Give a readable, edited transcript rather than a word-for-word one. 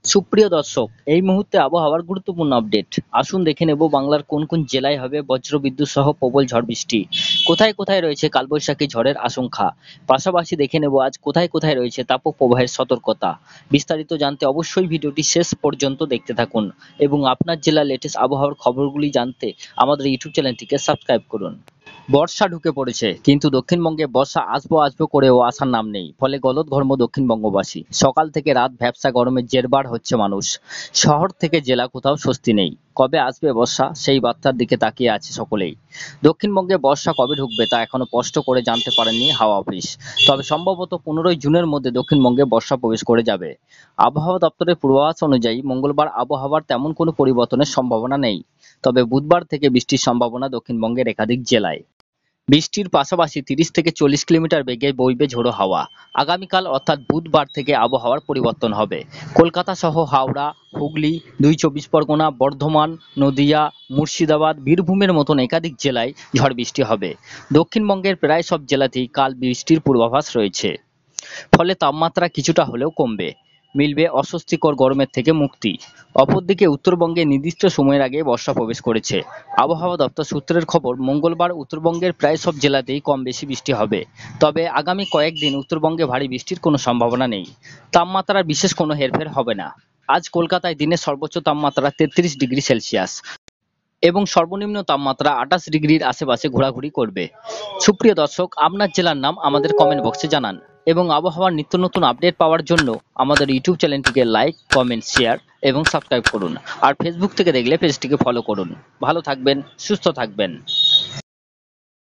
সুপ্রিয় দর্শক, এই মুহূর্তে আবহাওয়ার গুরুত্বপূর্ণ আপডেট। আসুন দেখে নেব বাংলার কোন কোন জেলায় হবে বজ্রবিদ্যুৎ সহ প্রবল ঝড় বৃষ্টি, কোথায় কোথায় রয়েছে কালবৈশাখী ঝড়ের আশঙ্কা। পাশাপাশি দেখে নেব আজ কোথায় কোথায় রয়েছে তাপপ্রবাহের সতর্কতা। বিস্তারিত জানতে অবশ্যই ভিডিওটি শেষ পর্যন্ত দেখতে থাকুন এবং আপনার জেলার লেটেস্ট আবহাওয়ার খবরগুলি জানতে আমাদের ইউটিউব চ্যানেলটিকে সাবস্ক্রাইব করুন। বর্ষা ঢুকে পড়েছে, কিন্তু দক্ষিণবঙ্গে বর্ষা আসবো আসবো করেও আসার নাম নেই। ফলে গলদঘর্ম দক্ষিণবঙ্গবাসী। সকাল থেকে রাত ভ্যাপসা গরমে জেরবার হচ্ছে মানুষ। শহর থেকে জেলা কোথাও স্বস্তি নেই। কবে আসবে বর্ষা, সেই বার্তার দিকে তাকিয়ে আছে সকলেই। দক্ষিণবঙ্গে বর্ষা কবে ঢুকবে তা এখনো স্পষ্ট করে জানতে পারেনি হাওয়া অফিস। তবে সম্ভবত 15ই জুনের মধ্যে দক্ষিণবঙ্গে বর্ষা প্রবেশ করে যাবে। আবহাওয়া দপ্তরের পূর্বাভাস অনুযায়ী মঙ্গলবার আবহাওয়ার তেমন কোনো পরিবর্তনের সম্ভাবনা নেই। তবে বুধবার থেকে বৃষ্টির সম্ভাবনা দক্ষিণবঙ্গের একাধিক জেলায়। বৃষ্টির পাশাপাশি 30 থেকে 40 কিলোমিটার বেগে বইবে ঝোড়ো হাওয়া। আগামীকাল অর্থাৎ বুধবার থেকে আবহাওয়ার পরিবর্তন হবে। কলকাতা সহ হাওড়া, হুগলি, 2 চব্বিশ পরগনা, বর্ধমান, নদিয়া, মুর্শিদাবাদ, বীরভূমের মতন একাধিক জেলায় ঝড় বৃষ্টি হবে। দক্ষিণবঙ্গের প্রায় সব জেলাতেই কাল বৃষ্টির পূর্বাভাস রয়েছে। ফলে তাপমাত্রা কিছুটা হলেও কমবে। মিলবে অস্বস্তিকর গরমের থেকে মুক্তি। অপরদিকে উত্তরবঙ্গে নির্দিষ্ট সময়ের আগে বর্ষা প্রবেশ করেছে। আবহাওয়া দপ্তর সূত্রের খবর, মঙ্গলবার উত্তরবঙ্গের প্রায় সব জেলাতেই কম বেশি বৃষ্টি হবে। তবে আগামী কয়েকদিন উত্তরবঙ্গে ভারী বৃষ্টির কোনো সম্ভাবনা নেই। তাপমাত্রার বিশেষ কোনো হেরফের হবে না। আজ কলকাতায় দিনের সর্বোচ্চ তাপমাত্রা 33 ডিগ্রি সেলসিয়াস এবং সর্বনিম্ন তাপমাত্রা 28 ডিগ্রির আশেপাশে ঘোরাঘুরি করবে। সুপ্রিয় দর্শক, আপনার জেলার নাম আমাদের কমেন্ট বক্সে জানান এবং আবহাওয়ার নিত্য নতুন আপডেট পাওয়ার জন্য আমাদের ইউটিউব চ্যানেলটিকে লাইক, কমেন্ট, শেয়ার এবং সাবস্ক্রাইব করুন। আর ফেসবুক থেকে দেখলে পেজটিকে ফলো করুন। ভালো থাকবেন, সুস্থ থাকবেন।